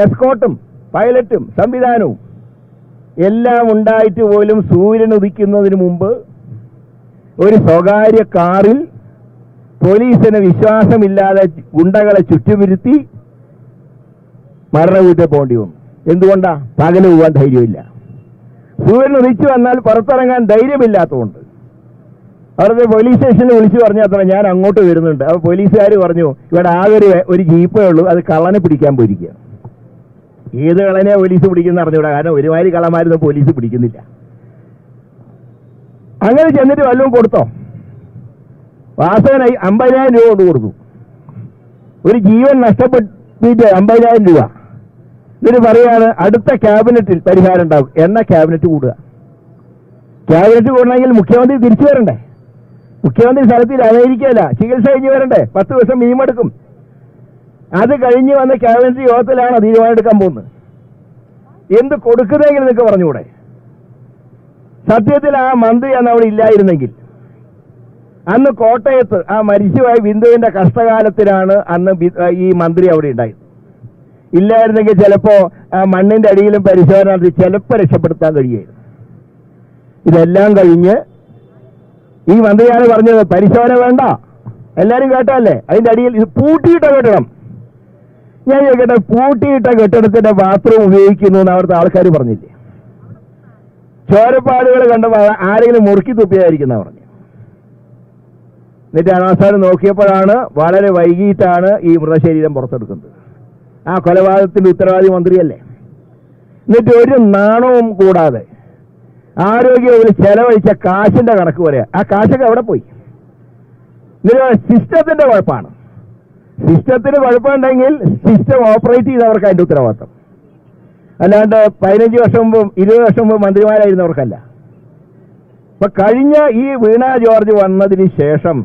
എസ്കോർട്ടും പൈലറ്റും സംവിധാനവും എല്ലാം ഉണ്ടായിട്ട് പോലും സൂര്യൻ ഉദിക്കുന്നതിന് മുമ്പ് ഒരു സ്വകാര്യ കാറിൽ പോലീസിന് വിശ്വാസമില്ലാതെ ഗുണ്ടകളെ ചുറ്റുമിരുത്തി മരണ വീട്ടിൽ പോകേണ്ടി വന്നു. എന്തുകൊണ്ടാ? പകല് പോകാൻ ധൈര്യമില്ല. സൂര്യൻ ഉദിച്ചു വന്നാൽ പുറത്തിറങ്ങാൻ ധൈര്യമില്ലാത്തതുകൊണ്ട് അവിടുത്തെ പോലീസ് സ്റ്റേഷനിൽ വിളിച്ചു പറഞ്ഞാൽ അത്ര ഞാൻ അങ്ങോട്ട് വരുന്നുണ്ട്. അപ്പോൾ പോലീസുകാർ പറഞ്ഞു ഇവിടെ ആകെ ഒരു ജീപ്പേ ഉള്ളൂ, അത് കള്ളനെ പിടിക്കാൻ പോയിരിക്കുക. ഏത് കള്ളനെ പോലീസ് പിടിക്കുന്ന അറിഞ്ഞൂടാ, കാരണം ഒരുമാതിരി കള്ളന്മാരൊന്നും പോലീസ് പിടിക്കുന്നില്ല. അങ്ങനെ ചെന്നിട്ട് വല്ലതും കൊടുത്തോ? വാസവനായി 50,000 രൂപ കൊണ്ട് കൊടുത്തു. ഒരു ജീവൻ നഷ്ടപ്പെട്ടിട്ട് 50,000 രൂപ. എന്നിട്ട് പറയാണ് അടുത്ത ക്യാബിനറ്റിൽ പരിഹാരം ഉണ്ടാവും. എന്ന ക്യാബിനറ്റ് കൂടുക. ക്യാബിനറ്റ് കൂടണമെങ്കിൽ മുഖ്യമന്ത്രി തിരിച്ചു വരണ്ടേ? മുഖ്യമന്ത്രി സ്ഥലത്തിൽ അമേരിക്കയില്ല, ചികിത്സ കഴിഞ്ഞ് വരണ്ടേ? 10 ദിവസം മിനിമം എടുക്കും. അത് കഴിഞ്ഞ് വന്ന ക്യാബിനറ്റ് യോഗത്തിലാണ് തീരുമാനം എടുക്കാൻ പോകുന്നത്. എന്ത് കൊടുക്കുന്നതെങ്കിൽ നിങ്ങൾക്ക് പറഞ്ഞുകൂടെ? സത്യത്തിൽ ആ മന്ത്രി അന്ന് അവിടെ ഇല്ലായിരുന്നെങ്കിൽ, അന്ന് കോട്ടയത്ത് ആ മരിച്ചുപോയ ബിന്ദുവിന്റെ കഷ്ടകാലത്തിലാണ് അന്ന് ഈ മന്ത്രി അവിടെ ഉണ്ടായത്. ഇല്ലായിരുന്നെങ്കിൽ ചിലപ്പോ ആ മണ്ണിന്റെ അടിയിലും പരിശോധന നടത്തി ചിലപ്പോൾ രക്ഷപ്പെടുത്താൻ കഴിയുമായിരുന്നു. ഇതെല്ലാം കഴിഞ്ഞ് ഈ മന്ത്രിയാണ് പറഞ്ഞത് പരിശോധന വേണ്ട, എല്ലാരും കേട്ടല്ലേ? അതിന്റെ അടിയിൽ ഇത് പൂട്ടിയിട്ട കെട്ടിടം. ഞാൻ ചോദിക്കട്ടെ, പൂട്ടിയിട്ട കെട്ടിടത്തിന്റെ ബാത്റൂം ഉപയോഗിക്കുന്നു എന്ന് അവിടുത്തെ ആൾക്കാർ പറഞ്ഞില്ലേ? ചോരപ്പാടുകൾ കണ്ടപ്പോൾ ആരെങ്കിലും മുറുക്കി തുപ്പിയായിരിക്കുന്ന പറഞ്ഞു. എന്നിട്ട് അവസാനം നോക്കിയപ്പോഴാണ് വളരെ വൈകിട്ടാണ് ഈ മൃതശരീരം പുറത്തെടുക്കുന്നത്. ആ കൊലപാതകത്തിന്റെ ഉത്തരവാദി മന്ത്രിയല്ലേ? എന്നിട്ട് ഒരു നാണവും കൂടാതെ ആരോഗ്യവകുപ്പിൽ ചെലവഴിച്ച കാശിന്റെ കണക്ക് പറയാ. ആ കാശൊക്കെ എവിടെ പോയി? സിസ്റ്റത്തിന്റെ കുഴപ്പമാണ്. സിസ്റ്റത്തിന് കുഴപ്പമുണ്ടെങ്കിൽ സിസ്റ്റം ഓപ്പറേറ്റ് ചെയ്തവർക്ക് അതിന്റെ ഉത്തരവാദിത്തം, അല്ലാണ്ട് 15 വർഷം മുമ്പും 20 വർഷം മുമ്പ് മന്ത്രിമാരായിരുന്നവർക്കല്ല. അപ്പൊ കഴിഞ്ഞ ഈ വീണ ജോർജ് വന്നതിന് ശേഷം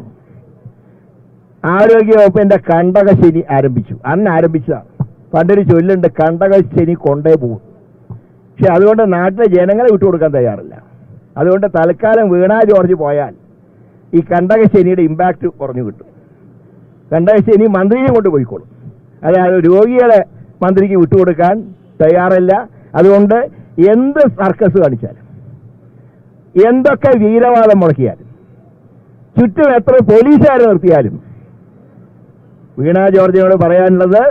ആരോഗ്യവകുപ്പിന്റെ കണ്ടകശനി ആരംഭിച്ചു. അന്ന് ആരംഭിച്ചതാണ്. പണ്ടൊരു ചൊല്ലുണ്ട്, കണ്ടകശനി കൊണ്ടേ പോകും. പക്ഷെ അതുകൊണ്ട് നാട്ടിലെ ജനങ്ങളെ വിട്ടുകൊടുക്കാൻ തയ്യാറില്ല. അതുകൊണ്ട് തൽക്കാലം വീണ ജോർജ് പോയാൽ ഈ കണ്ടകശനിയുടെ ഇമ്പാക്ട് കുറഞ്ഞു കിട്ടും. കണ്ടകശനി മന്ത്രിയെ കൊണ്ട് പോയിക്കോളും. അതായത് രോഗികളെ മന്ത്രിക്ക് വിട്ടുകൊടുക്കാൻ തയ്യാറല്ല. അതുകൊണ്ട് എന്ത് സർക്കസ് കാണിച്ചാലും, എന്തൊക്കെ വീരവാദം മുടക്കിയാലും, ചുറ്റും എത്ര പോലീസുകാരെ നിർത്തിയാലും വീണ ജോർജിനോട് പറയാനുള്ളത്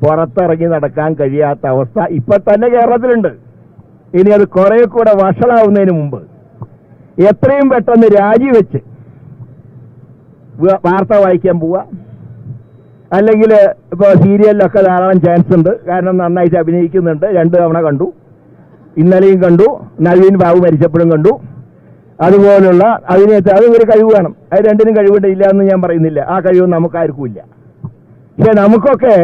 പുറത്തിറങ്ങി നടക്കാൻ കഴിയാത്ത അവസ്ഥ ഇപ്പൊ തന്നെ കേരളത്തിലുണ്ട്. ഇനി അത് കുറെ കൂടെ വഷളാവുന്നതിന് മുമ്പ് എത്രയും പെട്ടെന്ന് രാജിവെച്ച് വാർത്ത വായിക്കാൻ പോവുക. അല്ലെങ്കിൽ ഇപ്പോൾ സീരിയലിലൊക്കെ ധാരാളം ചാൻസ് ഉണ്ട്, കാരണം നന്നായിട്ട് അഭിനയിക്കുന്നുണ്ട്. 2 തവണ കണ്ടു, ഇന്നലെയും കണ്ടു, നവീൻ ബാബു മരിച്ചപ്പോഴും കണ്ടു. അതുപോലുള്ള അഭിനയത്തിൽ അത് ഒരു കഴിവ് വേണം. അത് രണ്ടിനും കഴിവില്ല എന്ന് ഞാൻ പറയുന്നില്ല, ആ കഴിവ് നമുക്കാർക്കും ഇല്ല. പക്ഷെ നമുക്കൊക്കെ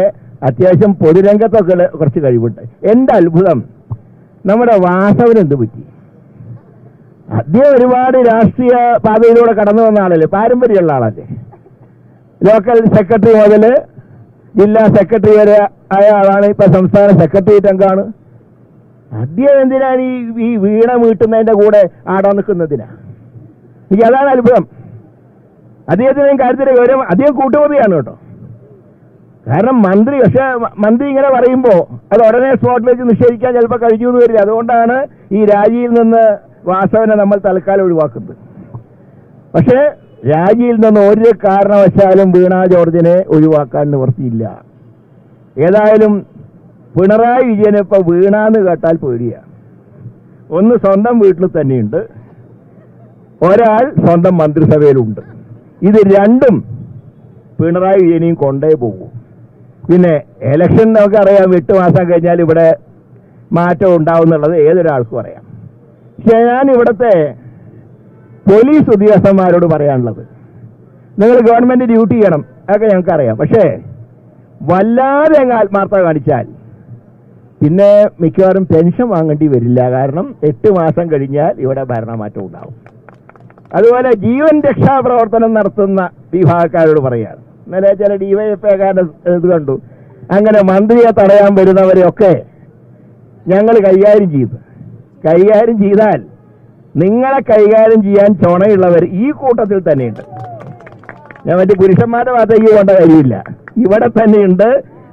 അത്യാവശ്യം പൊതുരംഗത്തൊക്കെ കുറച്ച് കഴിവുണ്ട്. എൻ്റെ അത്ഭുതം, നമ്മുടെ വാസവന് എന്ത് പറ്റി? അദ്ദേഹം ഒരുപാട് രാഷ്ട്രീയ പാതയിലൂടെ കടന്നു വന്ന ആളല്ലേ, പാരമ്പര്യമുള്ള ആളല്ലേ. ലോക്കൽ സെക്രട്ടറി മുതൽ ജില്ലാ സെക്രട്ടറി വരെ ആയ ആളാണ്. ഇപ്പൊ സംസ്ഥാന സെക്രട്ടേറിയറ്റ് അംഗമാണ്. അദ്ദേഹം എന്തിനാണ് ഈ വീണ വീട്ടുന്നതിന്റെ കൂടെ ആടാൻ നിൽക്കുന്നതിനാ? എനിക്ക് അതാണ് അത്ഭുതം. അദ്ദേഹത്തിന് കാര്യത്തിൽ ഗൗരവം, അദ്ദേഹം കൂട്ടുമതിയാണ് കേട്ടോ. കാരണം മന്ത്രി, പക്ഷെ മന്ത്രി ഇങ്ങനെ പറയുമ്പോൾ അത് ഉടനെ സ്പോട്ടിൽ വെച്ച് നിഷേധിക്കാൻ ചിലപ്പോൾ കഴിഞ്ഞു എന്ന് വരില്ല. അതുകൊണ്ടാണ് ഈ രാജിയിൽ നിന്ന് വാസവനെ നമ്മൾ തൽക്കാലം ഒഴിവാക്കുന്നത്. പക്ഷേ രാജിയിൽ നിന്ന് ഒരു കാരണവശാലും വീണ ജോർജിനെ ഒഴിവാക്കാൻ നിവർത്തിയില്ല. ഏതായാലും പിണറായി വിജയനെ ഇപ്പൊ വീണാന്ന് കേട്ടാൽ പേടിയാണ്. ഒന്ന് സ്വന്തം വീട്ടിൽ തന്നെയുണ്ട്, ഒരാൾ സ്വന്തം മന്ത്രിസഭയിലുണ്ട്. ഇത് രണ്ടും പിണറായി വിജയനെയും കൊണ്ടേ പോകും. പിന്നെ ഇലക്ഷൻ നമുക്കറിയാം, 8 മാസം കഴിഞ്ഞാൽ ഇവിടെ മാറ്റം ഉണ്ടാവും എന്നുള്ളത് ഏതൊരാൾക്കും അറിയാം. പക്ഷെ ഞാൻ ഇവിടുത്തെ പോലീസ് ഉദ്യോഗസ്ഥന്മാരോട് പറയാനുള്ളത്, നിങ്ങൾ ഗവൺമെന്റ് ഡ്യൂട്ടി ചെയ്യണം, അതൊക്കെ ഞങ്ങൾക്കറിയാം. പക്ഷേ വല്ലാതെ അങ്ങ് ആത്മാർത്ഥത കാണിച്ചാൽ പിന്നെ മിക്കവാറും പെൻഷൻ വാങ്ങേണ്ടി വരില്ല. കാരണം 8 മാസം കഴിഞ്ഞാൽ ഇവിടെ ഭരണമാറ്റം ഉണ്ടാവും. അതുപോലെ ജീവൻ രക്ഷാപ്രവർത്തനം നടത്തുന്ന വിഭാഗക്കാരോട് പറയുകയാണ്. ഇന്നലെ ചില ഡിവൈഎഫ്ഐക്കാരുടെ ഇത് കണ്ടു, അങ്ങനെ മന്ത്രിയെ തടയാൻ വരുന്നവരെയൊക്കെ ഞങ്ങൾ കൈകാര്യം ചെയ്താൽ നിങ്ങളെ കൈകാര്യം ചെയ്യാൻ ചുണയുള്ളവർ ഈ കൂട്ടത്തിൽ തന്നെയുണ്ട്. ഞാൻ മറ്റു പുരുഷന്മാരുടെ ഭാഗത്തേക്ക് പോകേണ്ട കാര്യമില്ല, ഇവിടെ തന്നെയുണ്ട്.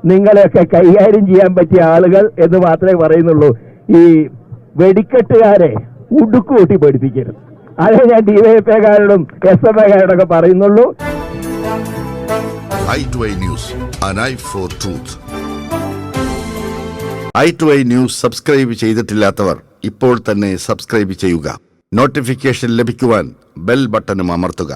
നിങ്ങളെയൊക്കെ കൈകാര്യം ചെയ്യാൻ പറ്റിയ ആളുകൾ എന്ന് മാത്രമേ പറയുന്നുള്ളൂ. ഈ വെടിക്കെട്ടുകാരെ ഉടുക്കുകൂട്ടി പഠിപ്പിക്കരുത്. അതേ ഞാൻ DYFIക്കാരോടും SFIക്കാരോടൊക്കെ പറയുന്നുള്ളൂ. i2i News, an eye for truth. i2i News subscribe ചെയ്തിട്ടില്ലാത്തവർ ഇപ്പോൾ തന്നെ സബ്സ്ക്രൈബ് ചെയ്യുക. നോട്ടിഫിക്കേഷൻ ലഭിക്കുവാൻ ബെൽ ബട്ടണും അമർത്തുക.